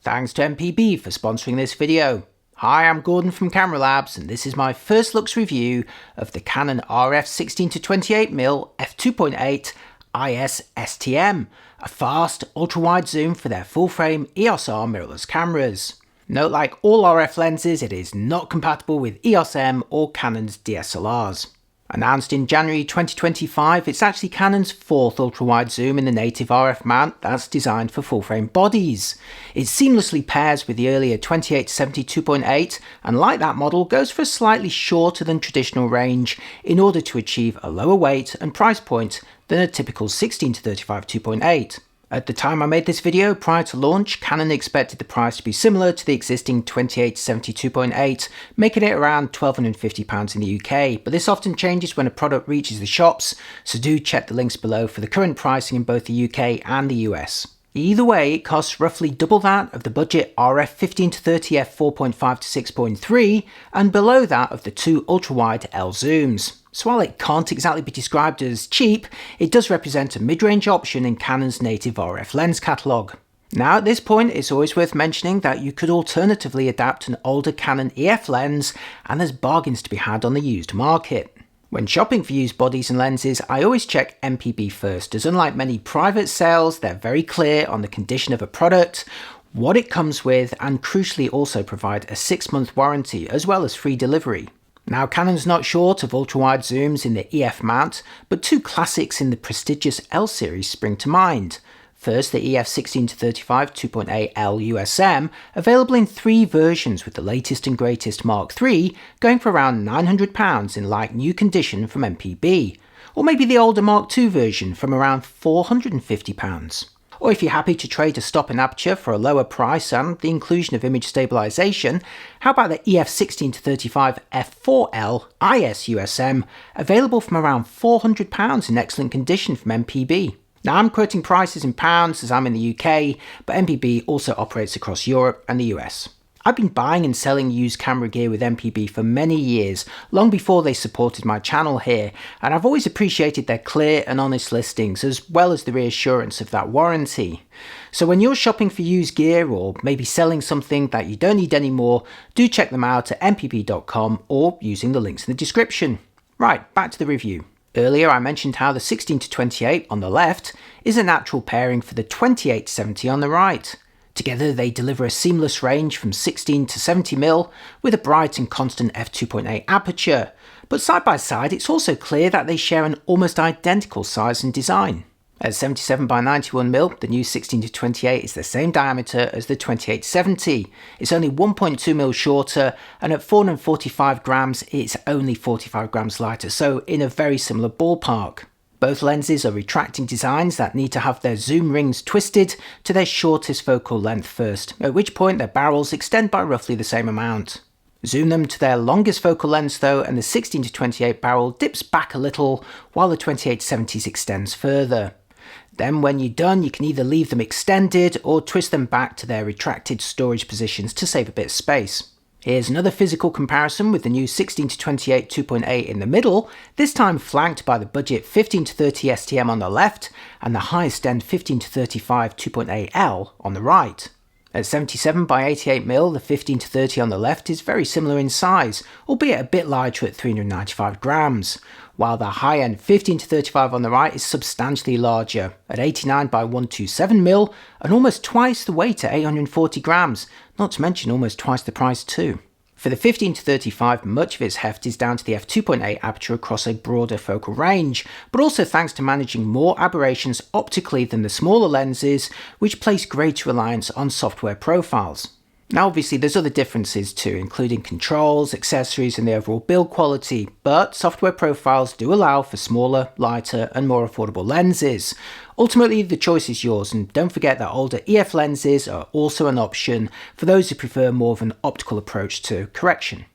Thanks to MPB for sponsoring this video. Hi, I'm Gordon from Camera Labs, and this is my first looks review of the Canon RF 16-28mm f2.8 IS STM, a fast, ultra-wide zoom for their full-frame EOS-R mirrorless cameras. Note, like all RF lenses, it is not compatible with EOS-M or Canon's DSLRs. Announced in January 2025, it's actually Canon's fourth ultra-wide zoom in the native RF mount that's designed for full-frame bodies. It seamlessly pairs with the earlier 28-70 2.8 and, like that model, goes for a slightly shorter than traditional range in order to achieve a lower weight and price point than a typical 16-35 2.8. At the time I made this video, prior to launch, Canon expected the price to be similar to the existing 28-70 2.8, making it around £1,250 in the UK, but this often changes when a product reaches the shops, so do check the links below for the current pricing in both the UK and the US. Either way, it costs roughly double that of the budget RF 15-30 f4.5 to 6.3 and below that of the two ultra-wide L zooms. So while it can't exactly be described as cheap, it does represent a mid-range option in Canon's native RF lens catalogue. Now at this point, it's always worth mentioning that you could alternatively adapt an older Canon EF lens, and there's bargains to be had on the used market. When shopping for used bodies and lenses, I always check MPB first, as unlike many private sales, they're very clear on the condition of a product, what it comes with, and crucially also provide a 6-month warranty as well as free delivery. Now, Canon's not short of ultra-wide zooms in the EF mount, but two classics in the prestigious L series spring to mind. First, the EF 16-35 2.8 L USM, available in 3 versions with the latest and greatest Mark III, going for around £900 in like new condition from MPB. Or maybe the older Mark II version from around £450. Or if you're happy to trade a stop and aperture for a lower price and the inclusion of image stabilisation, how about the EF 16-35 f4L IS USM, available from around £400 in excellent condition from MPB. Now, I'm quoting prices in pounds as I'm in the UK, but MPB also operates across Europe and the US. I've been buying and selling used camera gear with MPB for many years, long before they supported my channel here, and I've always appreciated their clear and honest listings, as well as the reassurance of that warranty. So when you're shopping for used gear, or maybe selling something that you don't need anymore, do check them out at mpb.com or using the links in the description. Right, back to the review. Earlier I mentioned how the 16-28 on the left is a natural pairing for the 28-70 on the right. Together they deliver a seamless range from 16 to 70mm with a bright and constant f2.8 aperture, but side by side it's also clear that they share an almost identical size and design. At 77 by 91mm, the new 16-28 is the same diameter as the 28-70. It's only 1.2mm shorter, and at 445 grams it's only 45 grams lighter, so in a very similar ballpark. Both lenses are retracting designs that need to have their zoom rings twisted to their shortest focal length first, at which point their barrels extend by roughly the same amount. Zoom them to their longest focal length though, and the 16-28 barrel dips back a little while the 28-70s extends further. Then when you're done, you can either leave them extended or twist them back to their retracted storage positions to save a bit of space. Here's another physical comparison with the new 16-28 2.8 in the middle, this time flanked by the budget 15-30 STM on the left and the highest end 15-35 2.8L on the right. At 77 by 88mm, the 15-30 on the left is very similar in size, albeit a bit larger at 395 grams, while the high-end 15-35 on the right is substantially larger, at 89 by 127mm and almost twice the weight at 840 grams, not to mention almost twice the price too. For the 15-35, much of its heft is down to the f2.8 aperture across a broader focal range, but also thanks to managing more aberrations optically than the smaller lenses, which place greater reliance on software profiles. Now obviously there's other differences too, including controls, accessories and the overall build quality, but software profiles do allow for smaller, lighter and more affordable lenses. Ultimately the choice is yours, and don't forget that older EF lenses are also an option for those who prefer more of an optical approach to correction.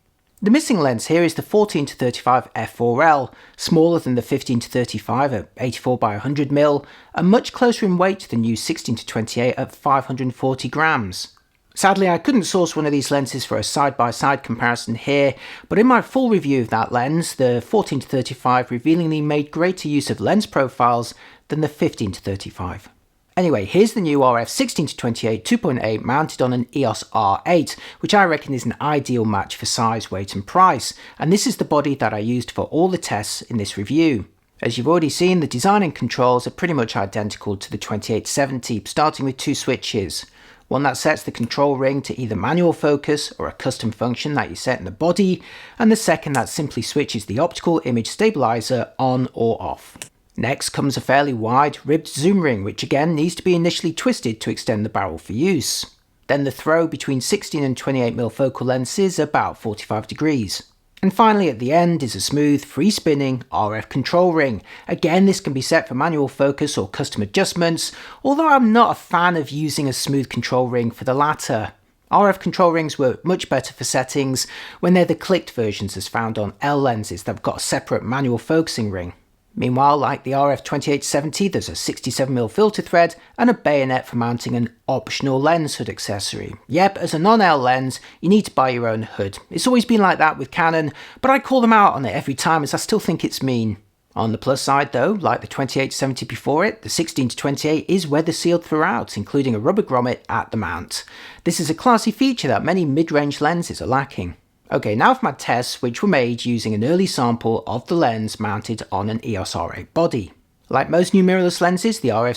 The missing lens here is the 14-35 f4L, smaller than the 15-35 at 84 by 100mm and much closer in weight to the new 16-28 at 540 grams. Sadly, I couldn't source one of these lenses for a side-by-side comparison here, but in my full review of that lens, the 14-35 revealingly made greater use of lens profiles than the 15-35. Anyway, here's the new RF 16-28 2.8 mounted on an EOS R8, which I reckon is an ideal match for size, weight and price, and this is the body that I used for all the tests in this review. As you've already seen, the design and controls are pretty much identical to the 2870, starting with two switches. One that sets the control ring to either manual focus or a custom function that you set in the body, and the second that simply switches the optical image stabilizer on or off. Next comes a fairly wide ribbed zoom ring, which again needs to be initially twisted to extend the barrel for use. Then the throw between 16 and 28mm focal lengths is about 45 degrees. And finally at the end is a smooth, free spinning RF control ring. Again, this can be set for manual focus or custom adjustments, although I'm not a fan of using a smooth control ring for the latter. RF control rings work much better for settings when they're the clicked versions as found on L lenses that have got a separate manual focusing ring. Meanwhile, like the RF 2870, there's a 67mm filter thread and a bayonet for mounting an optional lens hood accessory. Yep, as a non-L lens, you need to buy your own hood. It's always been like that with Canon, but I call them out on it every time as I still think it's mean. On the plus side though, like the 2870 before it, the 16-28 is weather sealed throughout, including a rubber grommet at the mount. This is a classy feature that many mid-range lenses are lacking. Okay, now for my tests, which were made using an early sample of the lens mounted on an EOS R8 body. Like most new mirrorless lenses, the RF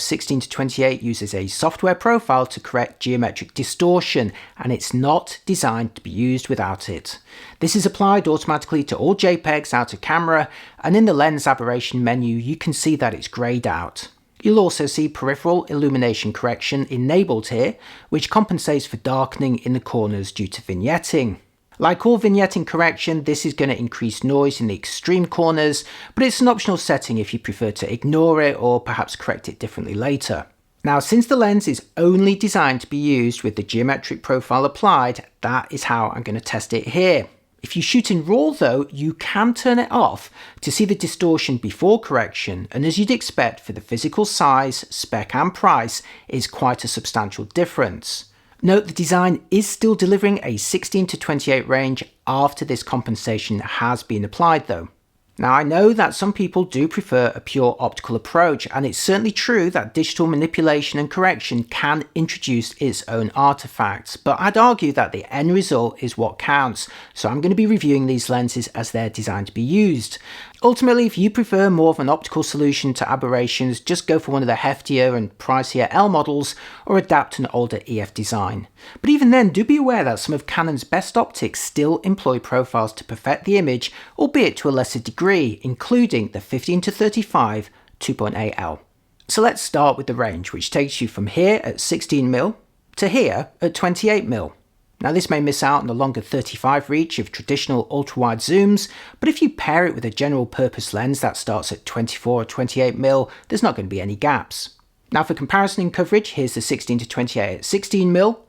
16-28 uses a software profile to correct geometric distortion, and it's not designed to be used without it. This is applied automatically to all JPEGs out of camera, and in the lens aberration menu you can see that it's greyed out. You'll also see peripheral illumination correction enabled here, which compensates for darkening in the corners due to vignetting. Like all vignetting correction, this is going to increase noise in the extreme corners, but it's an optional setting if you prefer to ignore it or perhaps correct it differently later. Now, since the lens is only designed to be used with the geometric profile applied, that is how I'm going to test it here. If you shoot in RAW though, you can turn it off to see the distortion before correction, and as you'd expect for the physical size, spec and price is quite a substantial difference. Note the design is still delivering a 16-28 range after this compensation has been applied though. Now I know that some people do prefer a pure optical approach, and it's certainly true that digital manipulation and correction can introduce its own artifacts, but I'd argue that the end result is what counts, so I'm going to be reviewing these lenses as they're designed to be used. Ultimately, if you prefer more of an optical solution to aberrations, just go for one of the heftier and pricier L models or adapt an older EF design. But even then, do be aware that some of Canon's best optics still employ profiles to perfect the image, albeit to a lesser degree, including the 15-35 2.8L. So let's start with the range, which takes you from here at 16mm to here at 28mm. Now this may miss out on the longer 35 reach of traditional ultra-wide zooms, but if you pair it with a general purpose lens that starts at 24 or 28mm, there's not going to be any gaps. Now for comparison in coverage, here's the 16-28 at 16mm,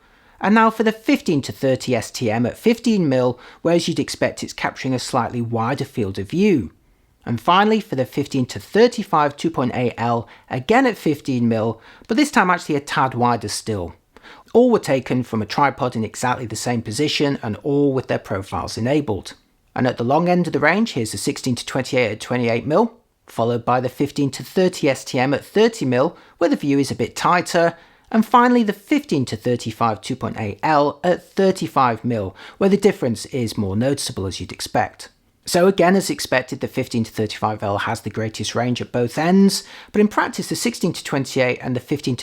and now for the 15-30 STM at 15mm, whereas you'd expect it's capturing a slightly wider field of view. And finally for the 15-35 2.8L, again at 15mm, but this time actually a tad wider still. All were taken from a tripod in exactly the same position and all with their profiles enabled. And at the long end of the range, here's the 16-28 at 28mm, followed by the 15-30 STM at 30mm, where the view is a bit tighter, and finally the 15-35 2.8L at 35mm, where the difference is more noticeable as you'd expect. So again, as expected, the 15-35L has the greatest range at both ends, but in practice the 16-28 and the 15-30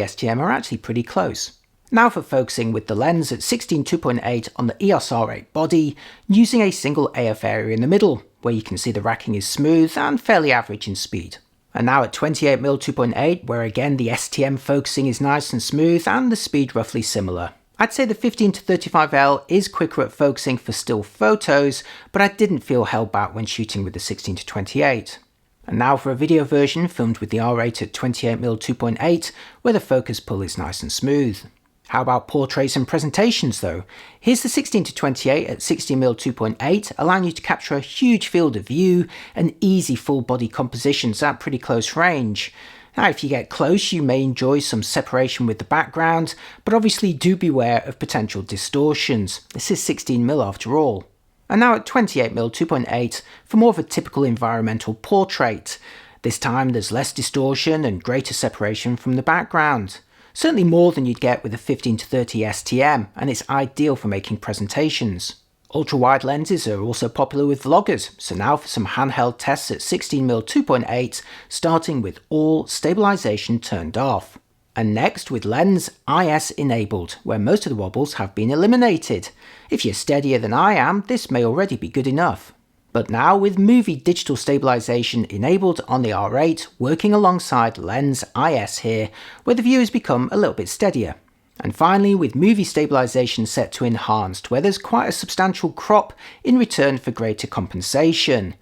STM are actually pretty close. Now for focusing with the lens at 16-2.8 on the EOS R8 body, using a single AF area in the middle, where you can see the racking is smooth and fairly average in speed. And now at 28mm 2.8, where again the STM focusing is nice and smooth and the speed roughly similar. I'd say the 15-35L is quicker at focusing for still photos, but I didn't feel held back when shooting with the 16-28. And now for a video version filmed with the R8 at 28mm 2.8, where the focus pull is nice and smooth. How about portraits and presentations though? Here's the 16-28 at 60mm 2.8, allowing you to capture a huge field of view and easy full body compositions at pretty close range. Now if you get close you may enjoy some separation with the background, but obviously do beware of potential distortions. This is 16mm after all. And now at 28mm 2.8 for more of a typical environmental portrait. This time there's less distortion and greater separation from the background. Certainly more than you'd get with a 15-30 STM, and it's ideal for making presentations. Ultra-wide lenses are also popular with vloggers, so now for some handheld tests at 16mm 2.8, starting with all stabilization turned off. And next with lens IS enabled, where most of the wobbles have been eliminated. If you're steadier than I am, this may already be good enough. But now with movie digital stabilization enabled on the R8, working alongside lens IS here, where the view has become a little bit steadier. And finally with movie stabilization set to enhanced, where there's quite a substantial crop in return for greater compensation.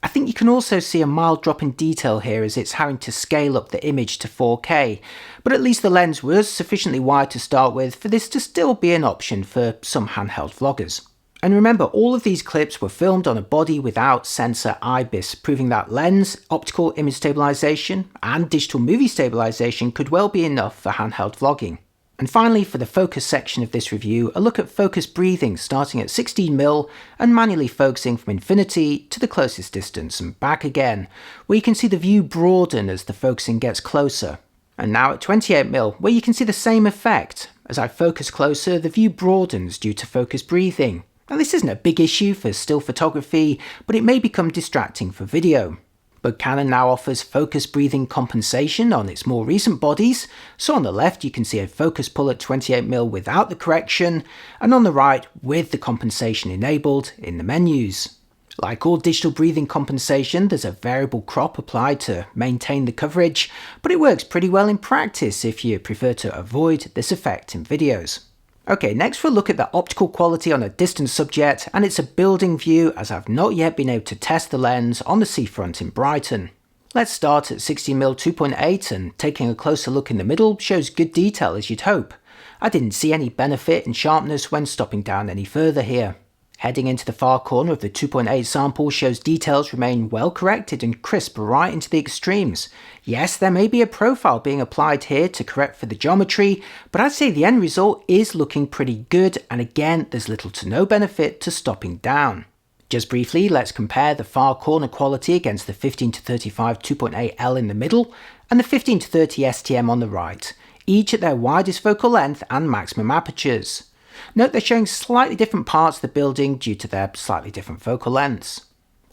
I think you can also see a mild drop in detail here as it's having to scale up the image to 4K, but at least the lens was sufficiently wide to start with for this to still be an option for some handheld vloggers. And remember, all of these clips were filmed on a body without sensor IBIS, proving that lens, optical image stabilization, and digital movie stabilization could well be enough for handheld vlogging. And finally, for the focus section of this review, a look at focus breathing starting at 16mm and manually focusing from infinity to the closest distance and back again, where you can see the view broaden as the focusing gets closer. And now at 28mm, where you can see the same effect. As I focus closer, the view broadens due to focus breathing. Now this isn't a big issue for still photography, but it may become distracting for video. But Canon now offers focus breathing compensation on its more recent bodies, so on the left you can see a focus pull at 28mm without the correction, and on the right with the compensation enabled in the menus. Like all digital breathing compensation, there's a variable crop applied to maintain the coverage, but it works pretty well in practice if you prefer to avoid this effect in videos. Okay, next we'll look at the optical quality on a distant subject, and it's a building view as I've not yet been able to test the lens on the seafront in Brighton. Let's start at 16mm 2.8, and taking a closer look in the middle shows good detail as you'd hope. I didn't see any benefit in sharpness when stopping down any further here. Heading into the far corner of the 2.8 sample shows details remain well corrected and crisp right into the extremes. Yes, there may be a profile being applied here to correct for the geometry, but I'd say the end result is looking pretty good, and again there's little to no benefit to stopping down. Just briefly, let's compare the far corner quality against the 15-35 2.8L in the middle and the 15-30 STM on the right, each at their widest focal length and maximum apertures. Note they're showing slightly different parts of the building due to their slightly different focal lengths.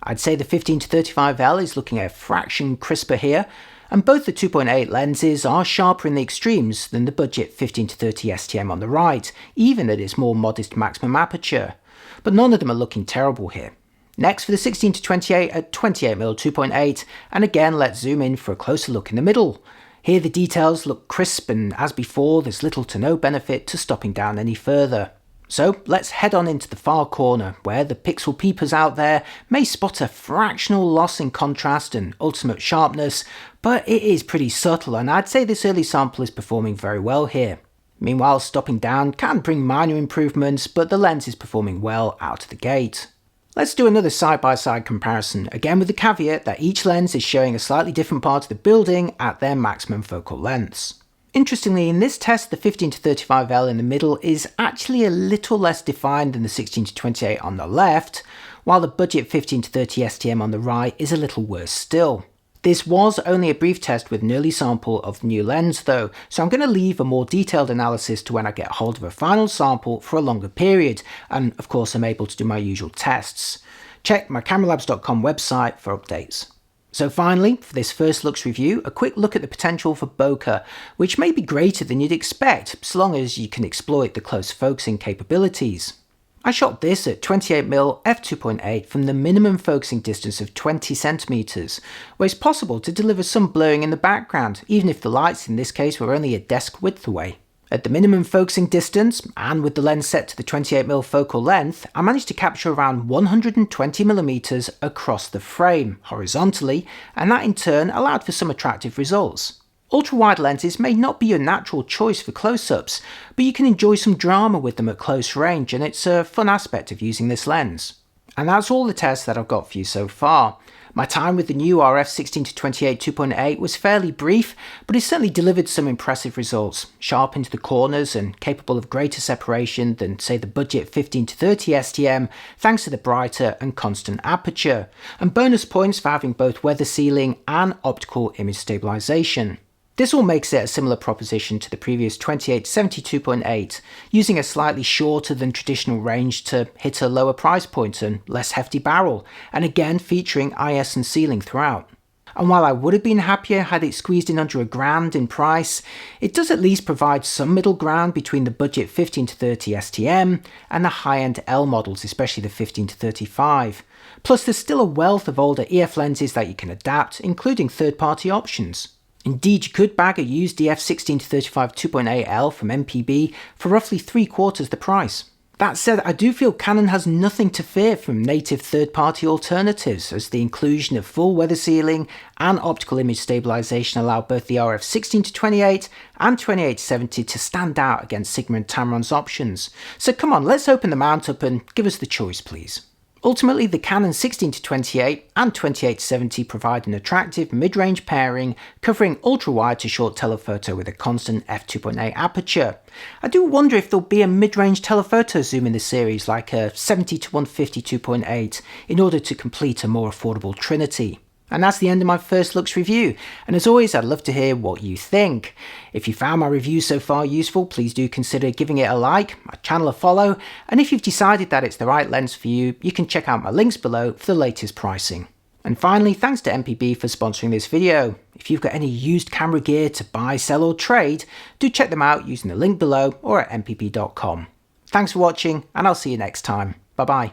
I'd say the 15-35L is looking a fraction crisper here, and both the 2.8 lenses are sharper in the extremes than the budget 15-30 STM on the right, even at its more modest maximum aperture. But none of them are looking terrible here. Next for the 16-28 at 28mm 2.8, and again let's zoom in for a closer look in the middle. Here the details look crisp, and as before there's little to no benefit to stopping down any further. So let's head on into the far corner, where the pixel peepers out there may spot a fractional loss in contrast and ultimate sharpness, but it is pretty subtle, and I'd say this early sample is performing very well here. Meanwhile, stopping down can bring minor improvements, but the lens is performing well out of the gate. Let's do another side-by-side comparison, again with the caveat that each lens is showing a slightly different part of the building at their maximum focal lengths. Interestingly, in this test the 15-35L in the middle is actually a little less defined than the 16-28 on the left, while the budget 15-30 STM on the right is a little worse still. This was only a brief test with an early sample of the new lens though, so I'm going to leave a more detailed analysis to when I get hold of a final sample for a longer period, and of course I'm able to do my usual tests. Check my cameralabs.com website for updates. So finally, for this first looks review, a quick look at the potential for bokeh, which may be greater than you'd expect, so long as you can exploit the close focusing capabilities. I shot this at 28mm f2.8 from the minimum focusing distance of 20cm, where it's possible to deliver some blurring in the background, even if the lights in this case were only a desk width away. At the minimum focusing distance, and with the lens set to the 28mm focal length, I managed to capture around 120mm across the frame, horizontally, and that in turn allowed for some attractive results. Ultra-wide lenses may not be your natural choice for close-ups, but you can enjoy some drama with them at close range, and it's a fun aspect of using this lens. And that's all the tests that I've got for you so far. My time with the new RF 16-28 2.8 was fairly brief, but it certainly delivered some impressive results, sharp into the corners and capable of greater separation than, say, the budget 15-30 STM, thanks to the brighter and constant aperture, and bonus points for having both weather sealing and optical image stabilization. This all makes it a similar proposition to the previous 28-70 2.8, using a slightly shorter than traditional range to hit a lower price point and less hefty barrel, and again featuring IS and sealing throughout. And while I would have been happier had it squeezed in under $1,000 in price, it does at least provide some middle ground between the budget 15-30 STM and the high-end L models, especially the 15-35. Plus there's still a wealth of older EF lenses that you can adapt, including third-party options. Indeed, you could bag a used EF 16-35 2.8L from MPB for roughly 3/4 the price. That said, I do feel Canon has nothing to fear from native third-party alternatives, as the inclusion of full weather sealing and optical image stabilization allow both the RF 16-28 and 28-70 to stand out against Sigma and Tamron's options. So come on, let's open the mount up and give us the choice, please. Ultimately, the Canon 16-28 and 28-70 provide an attractive mid-range pairing covering ultra-wide to short telephoto with a constant f2.8 aperture. I do wonder if there'll be a mid-range telephoto zoom in the series like a 70-150 2.8 in order to complete a more affordable trinity. And that's the end of my first looks review, and as always I'd love to hear what you think. If you found my review so far useful, please do consider giving it a like, my channel a follow, and if you've decided that it's the right lens for you, you can check out my links below for the latest pricing. And finally, thanks to MPB for sponsoring this video. If you've got any used camera gear to buy, sell or trade, do check them out using the link below or at mpb.com. Thanks for watching, and I'll see you next time. Bye bye.